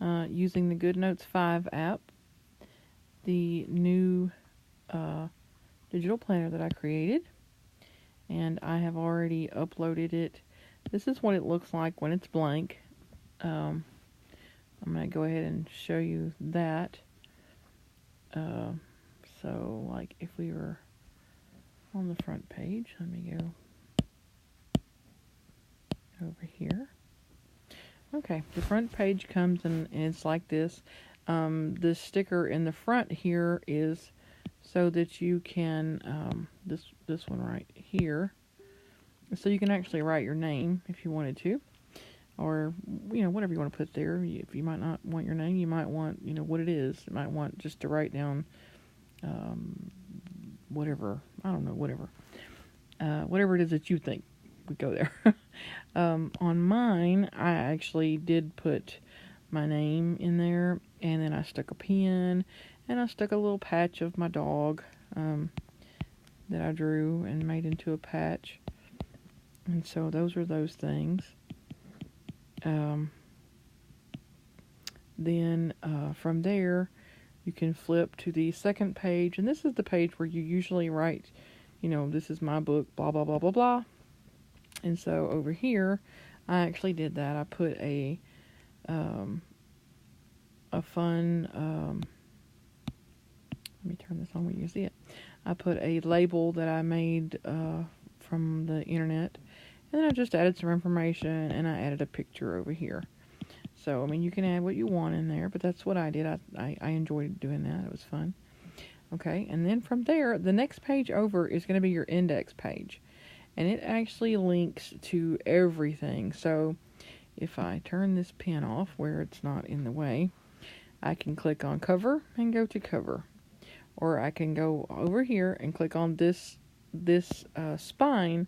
using the GoodNotes 5 app, the new digital planner that I created, and I have already uploaded it. This is what it looks like when it's blank. I'm going to go ahead and show you that. So, like, if we were on the front page, let me go over here. Okay, the front page comes and it's like this. The sticker in the front here is so that you can, this one right here, so you can actually write your name if you wanted to, or, whatever you want to put there. If you might not want your name, you might want, what it is. You might want just to write down, whatever, I don't know, whatever it is that you think would go there. On mine, I actually did put my name in there, and then I stuck a pin, and I stuck a little patch of my dog that I drew and made into a patch. And so those are those things. Then from there, you can flip to the second page, and this is the page where you usually write, this is my book, blah, blah, blah, blah, blah. And so over here, I actually did that. I put a fun, let me turn this on where you can see it. I put a label that I made from the internet, and then I just added some information, and I added a picture over here. So, you can add what you want in there, but that's what I did. I enjoyed doing that. It was fun. Okay, and then from there, the next page over is going to be your index page. And it actually links to everything. So, if I turn this pen off where it's not in the way, I can click on cover and go to cover. Or I can go over here and click on this spine.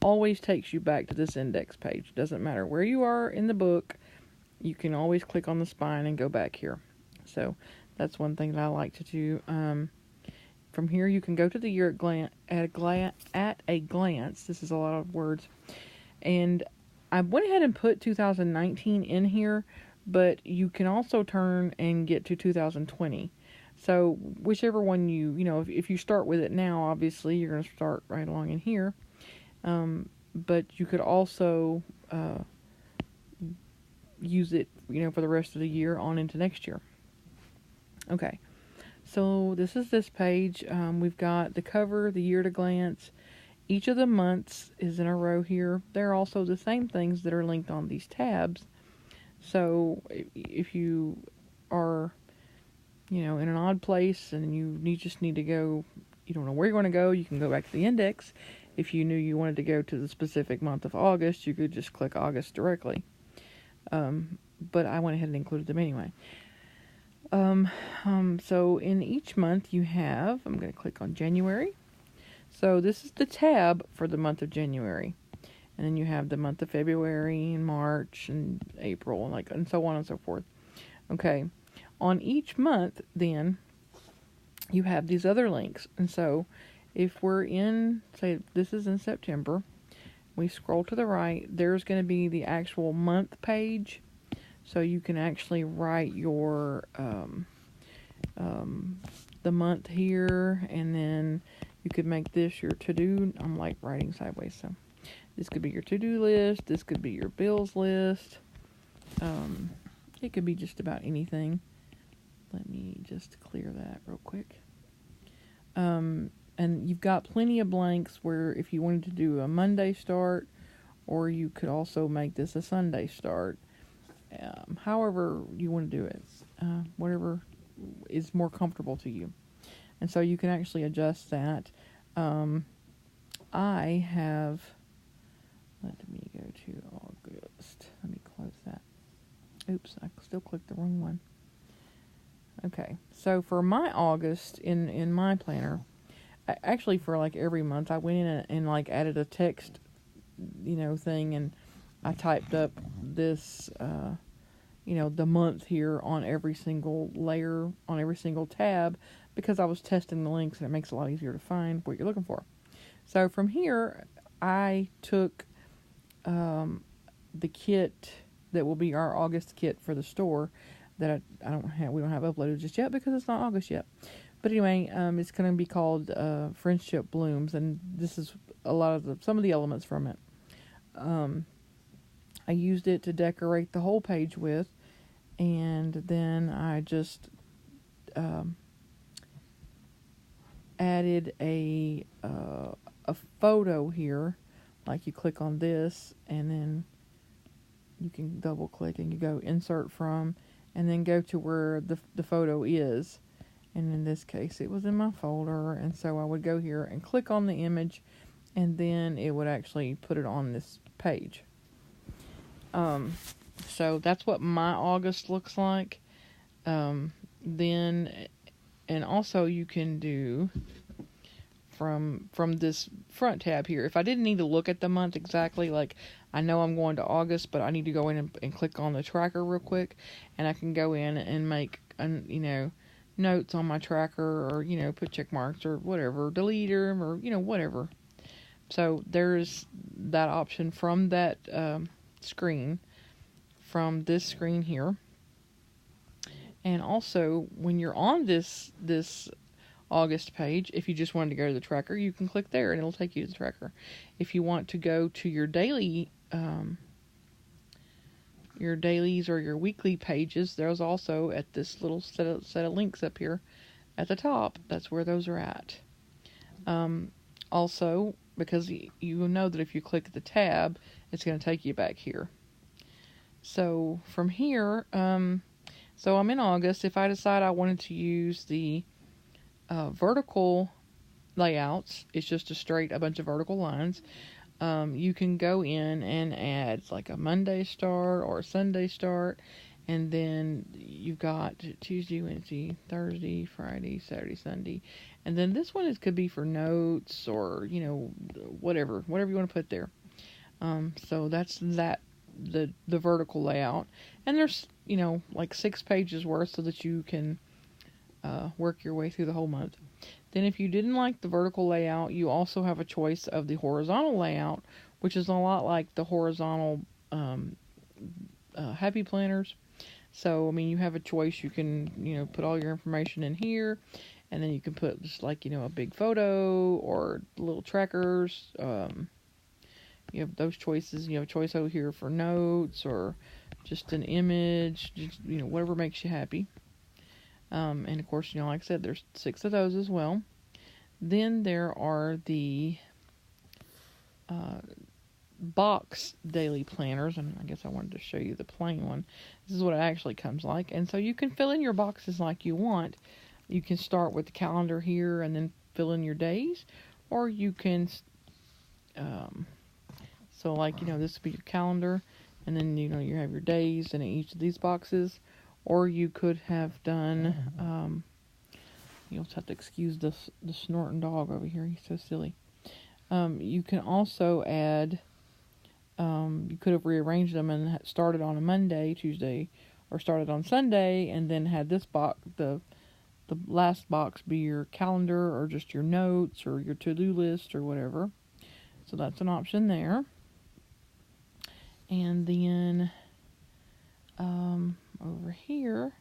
Always takes you back to this index page. Doesn't matter where you are in the book, you can always click on the spine and go back here. So that's one thing that I like to do. From here, you can go to the year at a glance. This is a lot of words. And I went ahead and put 2019 in here, but you can also turn and get to 2020. So whichever one if you start with it now, obviously you're going to start right along in here. But you could also use it, for the rest of the year on into next year. Okay. So this is this page. We've got the cover, the year at a glance. Each of the months is in a row here. They're also the same things that are linked on these tabs. So if you are, in an odd place and you just need to go, you don't know where you want to go, you can go back to the index. If you knew you wanted to go to the specific month of August, you could just click August directly. But I went ahead and included them anyway. So in each month you have, I'm going to click on January. So this is the tab for the month of January. And then you have the month of February and March and April and so on and so forth. Okay. On each month then you have these other links. And so if we're in, say this is in September, we scroll to the right, there's going to be the actual month page. So you can actually write your the month here, and then you could make this your to-do. I'm like writing sideways, so this could be your to-do list. This could be your bills list. It could be just about anything. Let me just clear that real quick. And you've got plenty of blanks where if you wanted to do a Monday start, or you could also make this a Sunday start. However you want to do it, whatever is more comfortable to you. And so you can actually adjust that. I have, let me go to August. Let me close that. Oops, I still clicked the wrong one. Okay, so for my August in my planner, actually for every month, I went in and added a text, thing, and I typed up this, the month here on every single layer, on every single tab, because I was testing the links and it makes it a lot easier to find what you're looking for. So from here, I took the kit that will be our August kit for the store. that we don't have uploaded just yet because it's not August yet. But anyway, it's going to be called Friendship Blooms, and this is some of the elements from it. I used it to decorate the whole page with, and then I just added a photo here. Like, you click on this, and then you can double click and you go insert from, and then go to where the photo is. And in this case, it was in my folder, and so I would go here and click on the image, and then it would actually put it on this page. So that's what my August looks like. Then, and also you can do from this front tab here. If I didn't need to look at the month exactly, like I know I'm going to August, but I need to go in and click on the tracker real quick, and I can go in and make, notes on my tracker, or, put check marks or whatever, delete them, or, whatever. So there's that option from that screen, from this screen here. And also, when you're on this August page, if you just wanted to go to the tracker, you can click there and it'll take you to the tracker. If you want to go to your daily, your dailies or your weekly pages, there's also at this little set of links up here at the top. That's where those are at. Also, because you know that if you click the tab, it's going to take you back here. So from here, so I'm in August. If I decide I wanted to use the vertical layouts, it's just a bunch of vertical lines. You can go in and add like a Monday start or a Sunday start, and then you've got Tuesday, Wednesday, Thursday, Friday, Saturday, Sunday, and then this one could be for notes or whatever you want to put there. So that's the vertical layout, and there's like 6 pages worth so that you can work your way through the whole month. Then if you didn't like the vertical layout, you also have a choice of the horizontal layout, which is a lot like the horizontal happy planners. So, you have a choice. You can, put all your information in here, and then you can put just like, a big photo or little trackers. You have those choices. You have a choice over here for notes or just an image, just, whatever makes you happy. And of course, like I said, there's 6 of those as well. Then there are the box daily planners, and I guess I wanted to show you the plain one. This is what it actually comes like, and so you can fill in your boxes like you want. You can start with the calendar here and then fill in your days, or you can so like this would be your calendar, and then you have your days in each of these boxes. Or you could have done, you'll just have to excuse the snorting dog over here. He's so silly. You can also add, you could have rearranged them and started on a Monday, Tuesday, or started on Sunday, and then had this box, the last box be your calendar or just your notes or your to-do list or whatever. So that's an option there. And then, over here,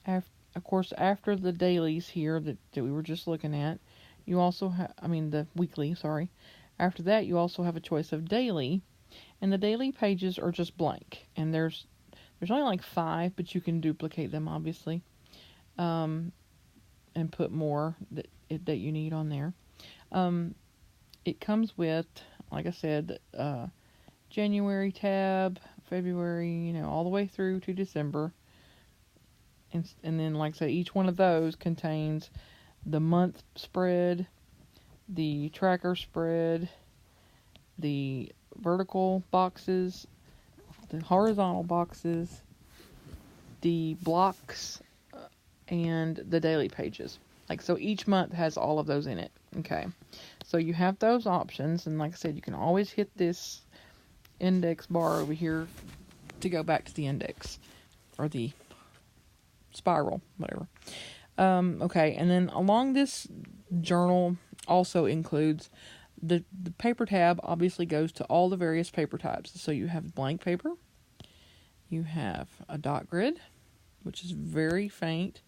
of course, after the dailies here that we were just looking at, you also have, the weekly, sorry. After that, you also have a choice of daily, and the daily pages are just blank. And there's only like 5, but you can duplicate them, obviously, and put more that you need on there. It comes with, like I said, January tab, February, all the way through to December. And then, like I say, each one of those contains the month spread, the tracker spread, the vertical boxes, the horizontal boxes, the blocks, and the daily pages. So each month has all of those in it. Okay. So you have those options, and like I said, you can always hit this index bar over here to go back to the index or the spiral, whatever. Okay, and then along this journal also includes the paper tab. Obviously goes to all the various paper types. So you have blank paper, You have a dot grid, which is very faint,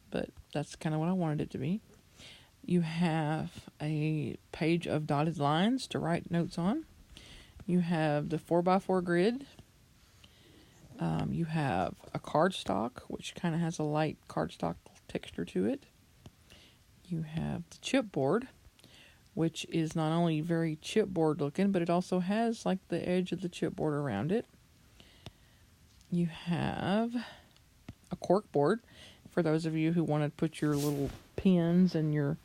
but that's kind of what I wanted it to be. You have a page of dotted lines to write notes on. You have the 4x4 grid. You have a cardstock, which kind of has a light cardstock texture to it. You have the chipboard, which is not only very chipboard looking, but it also has like the edge of the chipboard around it. You have a cork board for those of you who want to put your little pins and your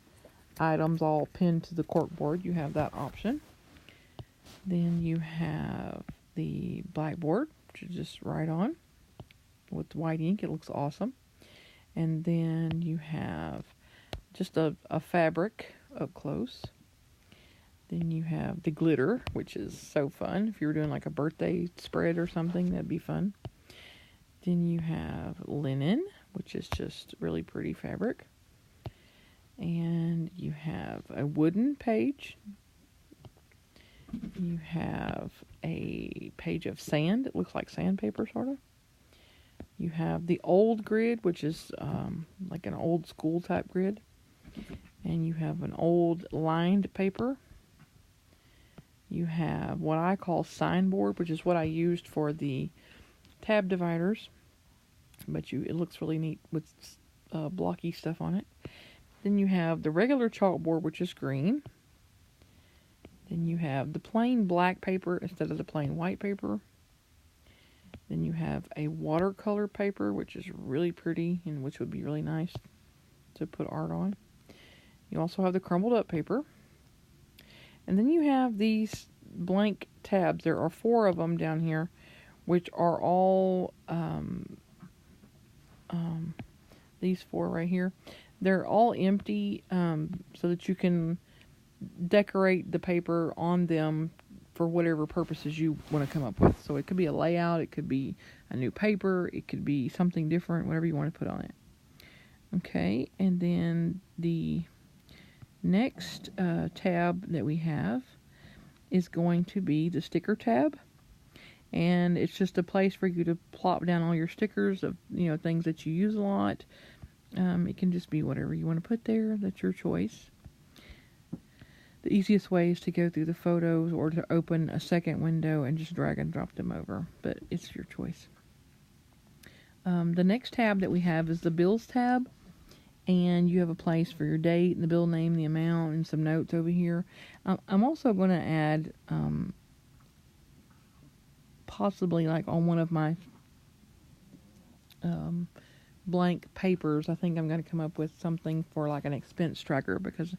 items all pinned to the cork board. You have that option. Then you have the blackboard, which is just write on with white ink. It looks awesome. And then you have just a fabric up close. Then you have the glitter, which is so fun. If you were doing like a birthday spread or something, that'd be fun. Then you have linen, which is just really pretty fabric. And you have a wooden page. You have a page of sand. It looks like sandpaper, sort of. You have the old grid, which is like an old school type grid. And you have an old lined paper. You have what I call signboard, which is what I used for the tab dividers. But it looks really neat with blocky stuff on it. Then you have the regular chalkboard, which is green. Then you have the plain black paper instead of the plain white paper. Then you have a watercolor paper, which is really pretty and which would be really nice to put art on. You also have the crumbled up paper. And then you have these blank tabs. There are 4 of them down here, which are all these 4 right here. They're all empty so that you can decorate the paper on them for whatever purposes you want to come up with. So it could be a layout, it could be a new paper, it could be something different, whatever you want to put on it. Okay, and then the next tab that we have is going to be the sticker tab. And it's just a place for you to plop down all your stickers of, things that you use a lot. It can just be whatever you want to put there. That's your choice. The easiest way is to go through the photos or to open a second window and just drag and drop them over. But it's your choice. The next tab that we have is the bills tab. And you have a place for your date and the bill name, the amount, and some notes over here. I'm also going to add possibly like on one of my blank papers, I think I'm going to come up with something for like an expense tracker, because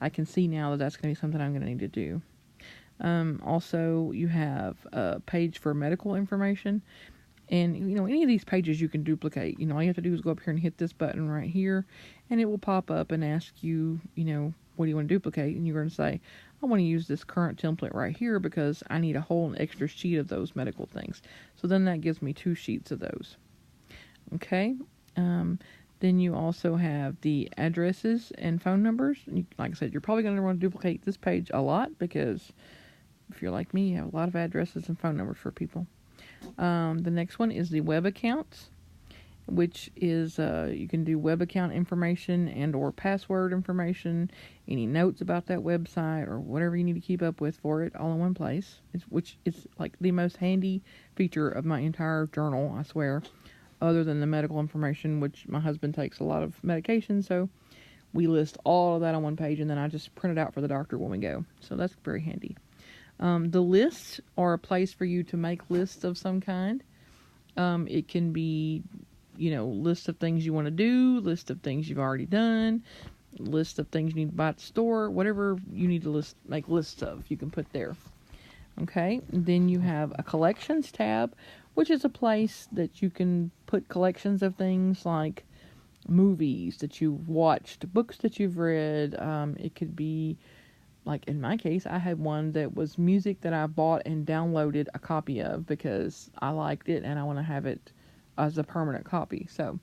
I can see now that that's going to be something I'm going to need to do. Also, you have a page for medical information. And, any of these pages you can duplicate. All you have to do is go up here and hit this button right here, and it will pop up and ask you, what do you want to duplicate? And you're going to say, I want to use this current template right here because I need a whole extra sheet of those medical things. So then that gives me 2 sheets of those. Okay. Then you also have the addresses and phone numbers. Like I said, you're probably going to want to duplicate this page a lot because if you're like me, you have a lot of addresses and phone numbers for people. The next one is the web accounts, which is you can do web account information and or password information, any notes about that website or whatever you need to keep up with for it all in one place, which is like the most handy feature of my entire journal, I swear, other than the medical information, which my husband takes a lot of medication, so we list all of that on one page, and then I just print it out for the doctor when we go. So that's very handy. The lists are a place for you to make lists of some kind. It can be, lists of things you want to do, list of things you've already done, list of things you need to buy at the store, whatever you need to make lists of, you can put there. Okay, and then you have a collections tab, which is a place that you can put collections of things like movies that you've watched, books that you've read. It could be, like in my case, I had one that was music that I bought and downloaded a copy of because I liked it and I want to have it as a permanent copy. So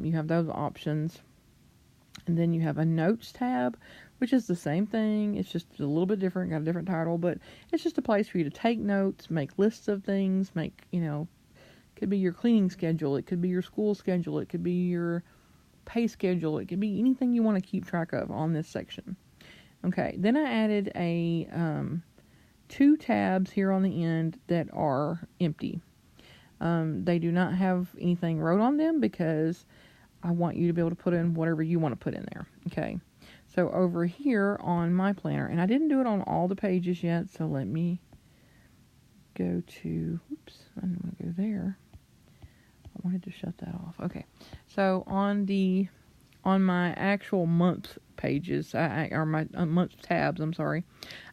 you have those options. And then you have a notes tab, which is the same thing. It's just a little bit different, got a different title, but it's just a place for you to take notes, make lists of things, make, It could be your cleaning schedule. It could be your school schedule. It could be your pay schedule. It could be anything you want to keep track of on this section. Okay, then I added a 2 tabs here on the end that are empty. They do not have anything wrote on them because I want you to be able to put in whatever you want to put in there. Okay, so over here on my planner, and I didn't do it on all the pages yet, so let me go to, oops, I didn't want to go there. I wanted to shut that off. Okay, so on my actual month pages, or my month tabs, I'm sorry,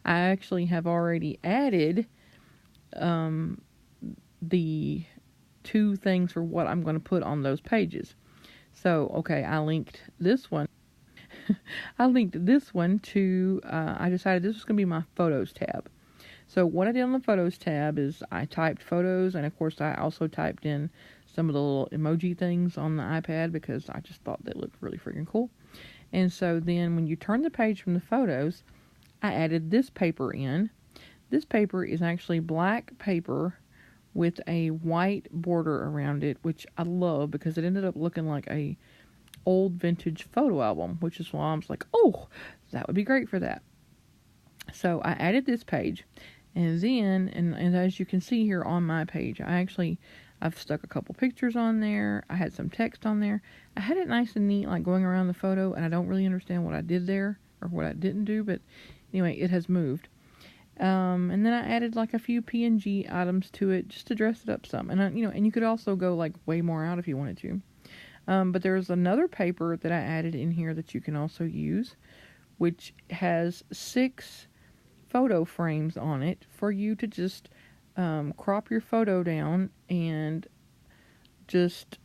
I actually have already added the 2 things for what I'm going to put on those pages. So, okay, I linked this one. I linked this one to, I decided this was going to be my photos tab. So what I did on the photos tab is I typed photos, and of course I also typed in some of the little emoji things on the iPad because I just thought they looked really freaking cool. And so then when you turn the page from the photos, I added this paper in. This paper is actually black paper with a white border around it, which I love because it ended up looking like a old vintage photo album, which is why I was like, oh, that would be great for that. So I added this page, and then, and as you can see here on my page, I've stuck a couple pictures on there. I had some text on there. I had it nice and neat, like going around the photo, and I don't really understand what I did there, or what I didn't do, but anyway, it has moved. And then I added like a few PNG items to it just to dress it up some. And and you could also go like way more out if you wanted to. But there's another paper that I added in here that you can also use, which has 6 photo frames on it for you to just crop your photo down and just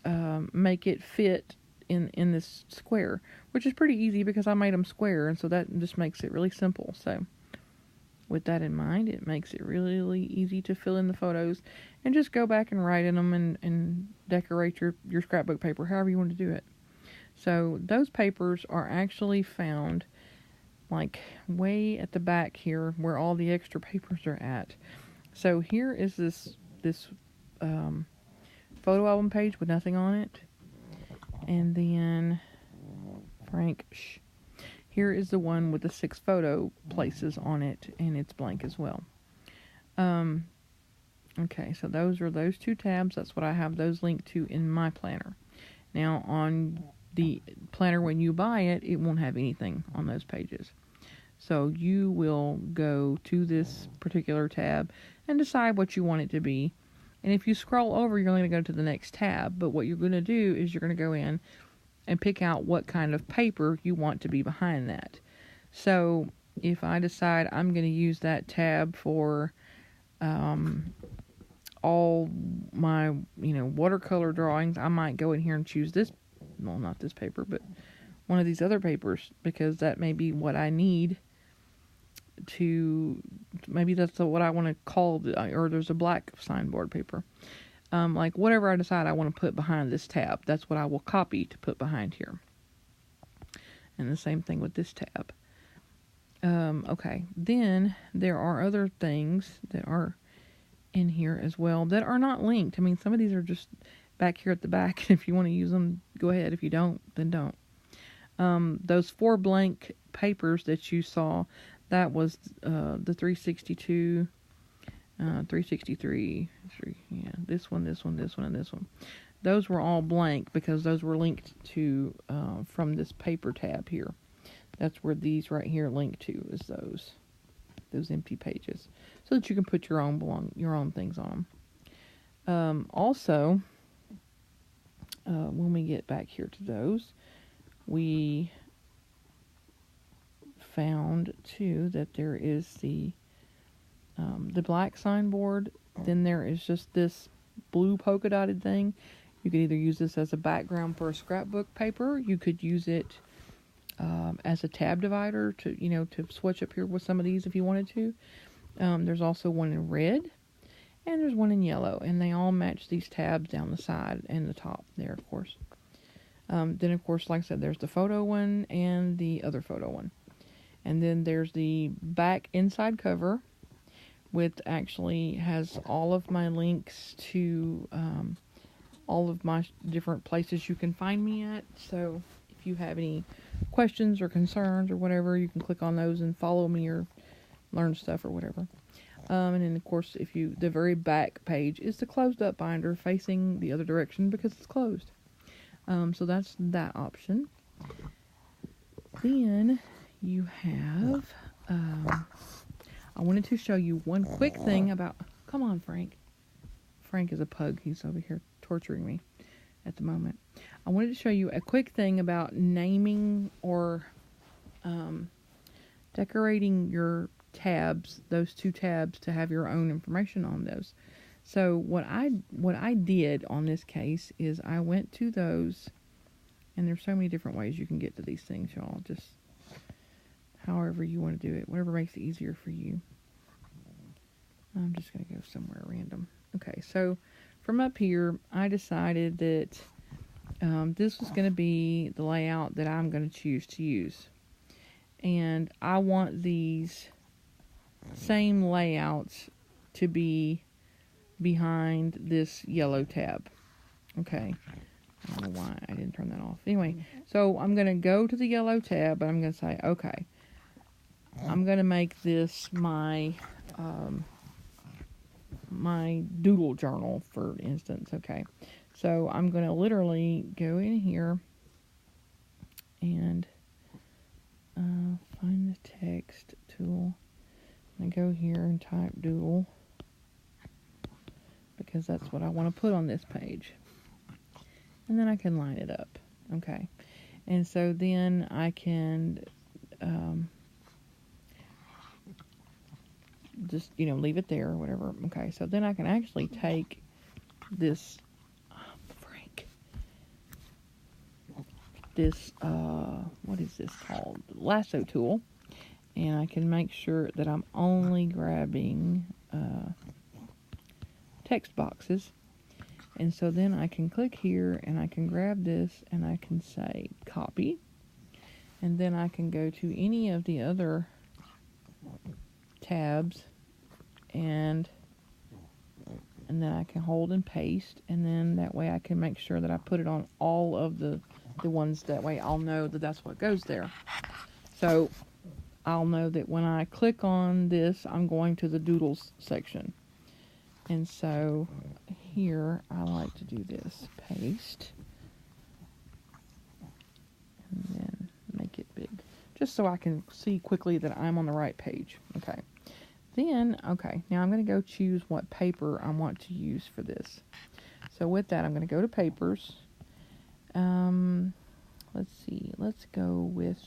make it fit in this square, which is pretty easy because I made them square, and so that just makes it really simple. So with that in mind, it makes it really, really easy to fill in the photos and just go back and write in them and decorate your scrapbook paper however you want to do it. So those papers are actually found like way at the back here where all the extra papers are at. So here is this photo album page with nothing on it, and then here is the one with the 6 photo places on it, and it's blank as well. Okay, so those are those 2 tabs. That's what I have those linked to in my planner. Now on the planner, when you buy it, it won't have anything on those pages. So you will go to this particular tab and decide what you want it to be. And if you scroll over, you're going to go to the next tab. But what you're going to do is you're going to go in and pick out what kind of paper you want to be behind that. So if I decide I'm going to use that tab for all my watercolor drawings, I might go in here and choose this, well, not this paper, but one of these other papers, because that may be what I need to, maybe that's what I want to call or there's a black signboard paper. Like whatever I decide I want to put behind this tab, that's what I will copy to put behind here. And the same thing with this tab. Okay, then there are other things that are in here as well that are not linked. I mean, some of these are just back here at the back. If you want to use them, go ahead. If you don't, then don't. Those 4 blank papers that you saw, that was the 362, 363, yeah, this one, and this one. Those were all blank because those were linked to from this paper tab here. That's where these right here link to, is those empty pages, so that you can put your own things on them. Also, when we get back here to those, we found too that there is the black signboard. Then there is just this blue polka dotted thing. You could either use this as a background for a scrapbook paper. You could use it as a tab divider to switch up here with some of these if you wanted to. There's also one in red, and there's one in yellow, and they all match these tabs down the side and the top there, of course. Then, of course, like I said, there's the photo one and the other photo one. And then there's the back inside cover, which actually has all of my links to all of my different places you can find me at. So if you have any questions or concerns or whatever, you can click on those and follow me or learn stuff or whatever. And then of course, the very back page is the closed up binder facing the other direction because it's closed. So that's that option. Then you have, I wanted to show you one quick thing about, come on Frank. Frank is a pug. He's over here torturing me at the moment. I wanted to show you a quick thing about naming or decorating your tabs, those two tabs, to have your own information on those. So what I did on this case is I went to those, and there's so many different ways you can get to these things, y'all. Just however you want to do it, whatever makes it easier for you. I'm just going to go somewhere random. Okay, so from up here, I decided that this was going to be the layout that I'm going to choose to use. And I want these same layouts to be behind this yellow tab. Okay. I don't know why I didn't turn that off. Anyway, so I'm going to go to the yellow tab, and I'm going to say, okay, I'm going to make this my my doodle journal, for instance. Okay. So I'm going to literally go in here and find the text tool. I go here and type doodle because that's what I want to put on this page. And then I can line it up. Okay. And so then I can just, leave it there or whatever. Okay. So then I can actually take this, what is this called? Lasso tool. And I can make sure that I'm only grabbing text boxes. And so then I can click here and I can grab this and I can say copy. And then I can go to any of the other tabs and then I can hold and paste. And then that way I can make sure that I put it on all of the ones. That way I'll know that that's what goes there. So I'll know that when I click on this, I'm going to the Doodles section. And so here I like to do this. Paste. And then make it big. Just so I can see quickly that I'm on the right page. Okay. Then, now I'm going to go choose what paper I want to use for this. So with that, I'm going to go to papers. Let's see. Let's go with,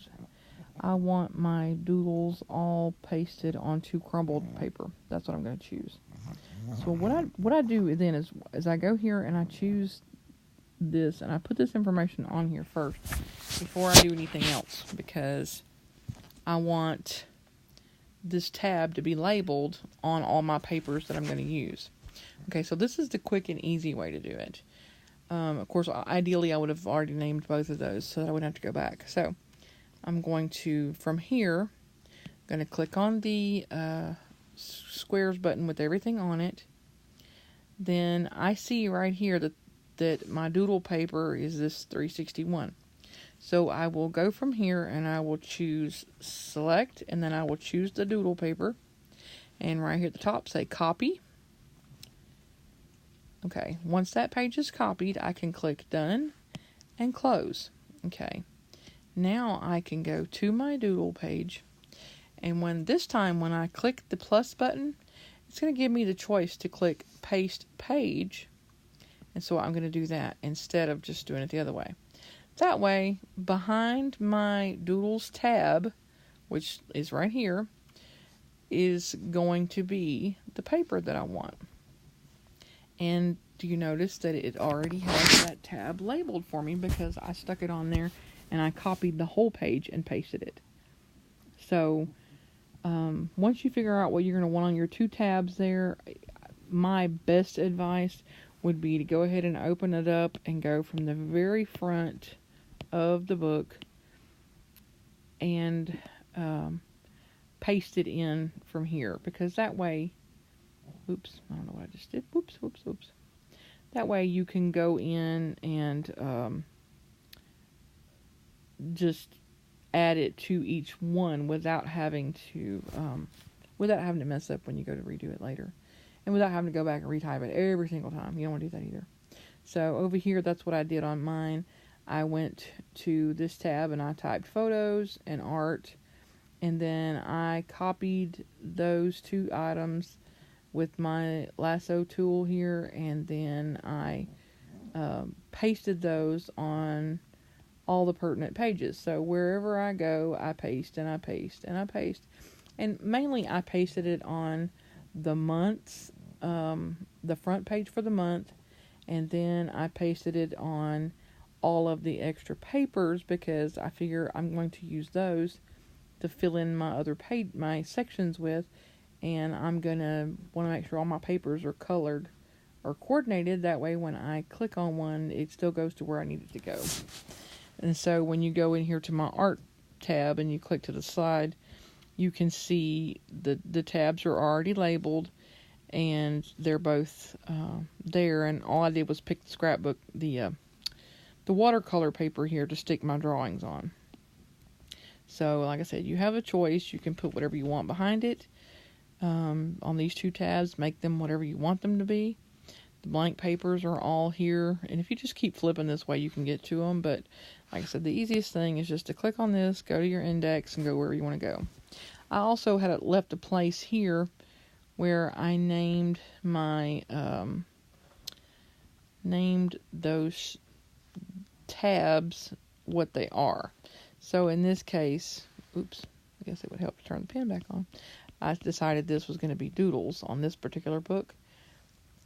I want my doodles all pasted onto crumbled paper. That's what I'm going to choose. So what I do then is I go here and I choose this and I put this information on here first before I do anything else, because I want this tab to be labeled on all my papers that I'm going to use. Okay, so this is the quick and easy way to do it. Of course, ideally I would have already named both of those so that I wouldn't have to go back. So I'm going to, from here, I'm going to click on the squares button with everything on it. Then I see right here that my doodle paper is this 361. So I will go from here and I will choose select, and then I will choose the doodle paper. And right here at the top say copy. Okay, once that page is copied, I can click done and close. Okay, now I can go to my doodle page, and when I click the plus button, it's going to give me the choice to click paste page, and so I'm going to do that instead of just doing it the other way. That way, behind my Doodles tab, which is right here, is going to be the paper that I want. And do you notice that it already has that tab labeled for me because I stuck it on there and I copied the whole page and pasted it. So once you figure out what you're going to want on your two tabs there, my best advice would be to go ahead and open it up and go from the very front of the book and paste it in from here, because that way, oops, I don't know what I just did, whoops. That way you can go in and just add it to each one without having to mess up when you go to redo it later, and without having to go back and retype it every single time. You don't want to do that either. So over here, that's what I did on mine. I went to this tab and I typed photos and art, and then I copied those two items with my lasso tool here, and then I pasted those on all the pertinent pages. So wherever I go, I paste and I paste and I paste. And mainly I pasted it on the months, the front page for the month, and then I pasted it on all of the extra papers because I figure I'm going to use those to fill in my other page, my sections with, and I'm going to want to make sure all my papers are colored or coordinated. That way when I click on one, it still goes to where I need it to go. And so when you go in here to my art tab and you click to the side, you can see the tabs are already labeled, and they're both there. And all I did was pick the scrapbook, the watercolor paper here to stick my drawings on. So like I said, you have a choice. You can put whatever you want behind it on these two tabs. Make them whatever you want them to be. The blank papers are all here, and if you just keep flipping this way, you can get to them. But like I said, the easiest thing is just to click on this, go to your index, and go wherever you want to go. I also had left a place here where I named my named those tabs what they are. So in this case, oops, I guess it would help to turn the pen back on. I decided this was going to be Doodles on this particular book.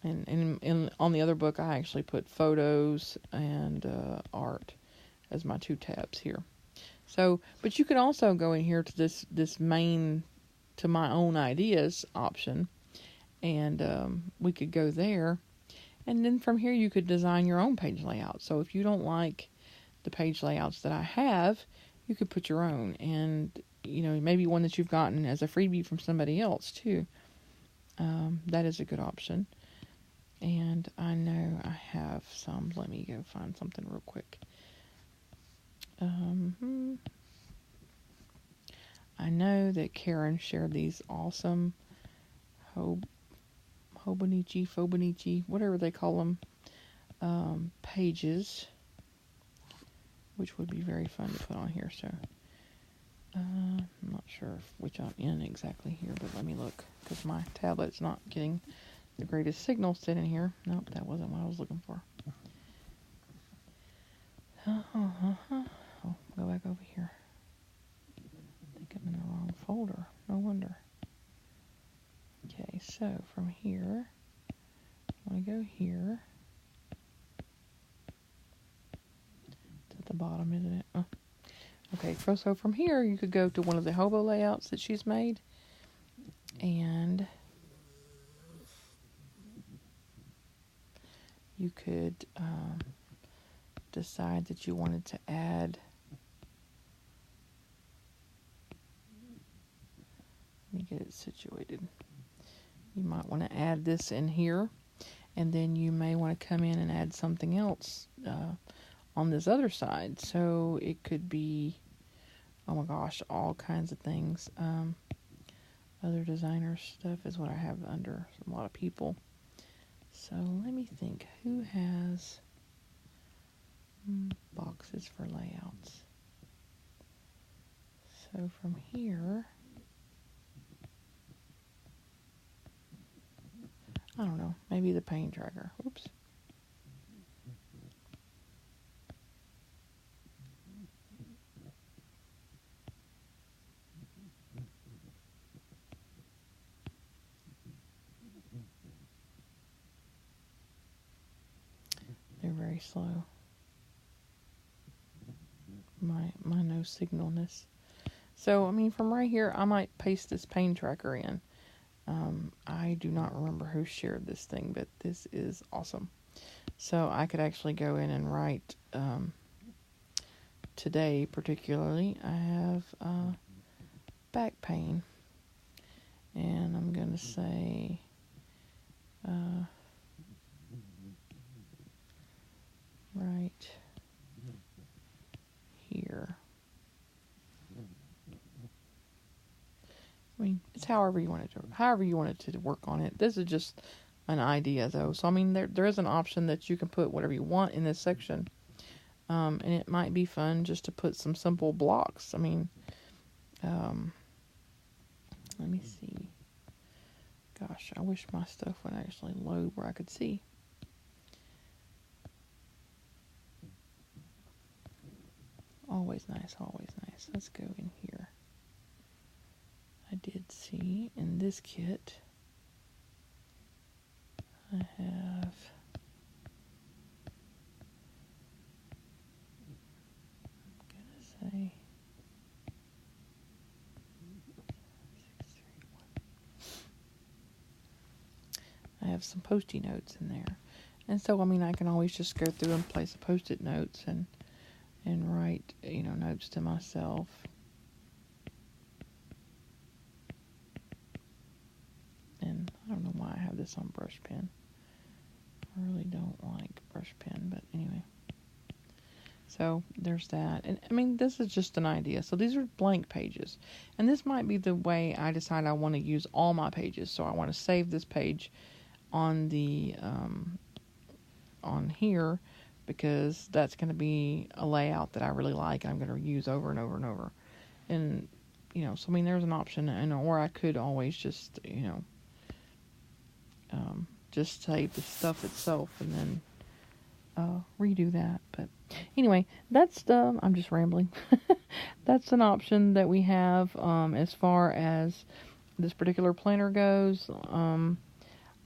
And on the other book, I actually put photos and art as my two tabs here. So, but you could also go in here to this main, to my own ideas option, and we could go there. And then from here, you could design your own page layout. So if you don't like the page layouts that I have, you could put your own, and maybe one that you've gotten as a freebie from somebody else too. That is a good option. And I know I have some. Let me go find something real quick. I know that Karen shared these awesome Hobonichi, whatever they call them, pages, which would be very fun to put on here. So I'm not sure which I'm in exactly here, but let me look, because my tablet's not getting the greatest signal sitting here. Nope, that wasn't what I was looking for. Oh, go back over here. I think I'm in the wrong folder. No wonder. Okay, so from here, I want to go here. It's at the bottom, isn't it? Oh. Okay, so from here, you could go to one of the hobo layouts that she's made, and you could decide that you wanted to add, let me get it situated. You might want to add this in here, and then you may want to come in and add something else on this other side. So it could be, oh my gosh, all kinds of things. Other designer stuff is what I have under a lot of people. So let me think, who has boxes for layouts? So from here, I don't know, maybe the pain tracker. Oops. They're very slow. My no signalness. So, I mean, from right here, I might paste this pain tracker in. I do not remember who shared this thing, but this is awesome. So I could actually go in and write, today particularly, I have back pain. And I'm going to say, however you want it to work on it. This is just an idea though. So I mean, there is an option that you can put whatever you want in this section. And it might be fun just to put some simple blocks. I mean, let me see. Gosh, I wish my stuff would actually load where I could see. Always nice, always nice. Let's go in here. I did see in this kit, I have say 631. I have some Post-it notes in there, and so I mean I can always just go through and place the Post-it notes and write, you know, notes to myself. And I don't know why I have this on brush pen. I really don't like brush pen, but anyway. So there's that. And I mean, this is just an idea. So these are blank pages. And this might be the way I decide I want to use all my pages. So I want to save this page on the, on here, because that's going to be a layout that I really like. I'm going to use over and over and over. And, you know, so I mean, there's an option. And, or I could always just, you know, just save the stuff itself and then redo that. But anyway, that's I'm just rambling. That's an option that we have as far as this particular planner goes.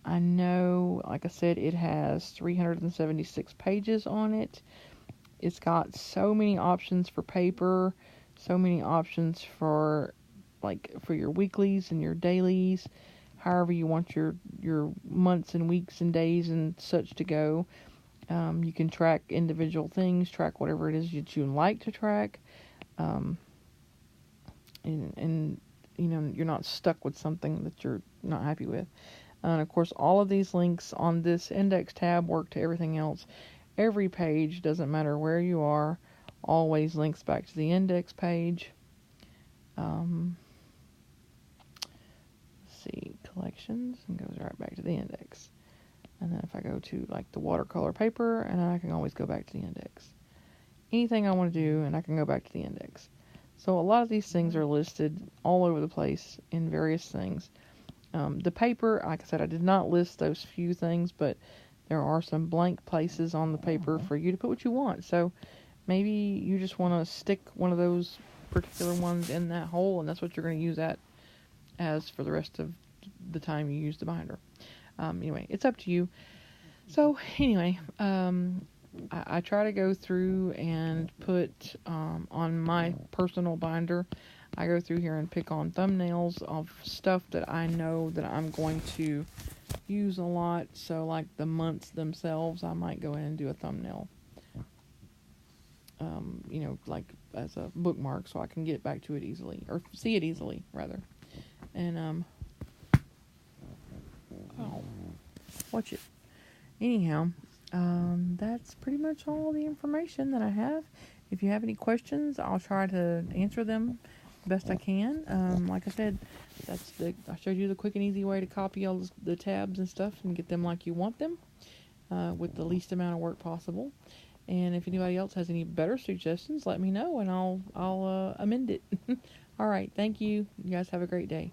I know, like I said, it has 376 pages on it. It's got so many options for paper, so many options for for your weeklies and your dailies, however you want your months and weeks and days and such to go. You can track individual things, track whatever it is that you like to track. And you know, you're not stuck with something that you're not happy with. And of course, all of these links on this index tab work to everything else. Every page, doesn't matter where you are, always links back to the index page. Let's see, collections, and goes right back to the index. And then if I go to like the watercolor paper, and I can always go back to the index. Anything I want to do, and I can go back to the index. So a lot of these things are listed all over the place in various things. The paper, like I said, I did not list those few things, but there are some blank places on the paper for you to put what you want. So maybe you just want to stick one of those particular ones in that hole, and that's what you're going to use that as for the rest of the time you use the binder. Anyway, it's up to you. So anyway, I try to go through and put on my personal binder, I go through here and pick on thumbnails of stuff that I know that I'm going to use a lot. So like the months themselves, I might go in and do a thumbnail, you know, like as a bookmark, so I can get back to it easily, or see it easily rather. And watch it. Anyhow, that's pretty much all the information that I have. If you have any questions, I'll try to answer them best I can. Like I said, I showed you the quick and easy way to copy all the tabs and stuff and get them like you want them, with the least amount of work possible. And if anybody else has any better suggestions, let me know and I'll amend it. All right, thank you. You guys have a great day.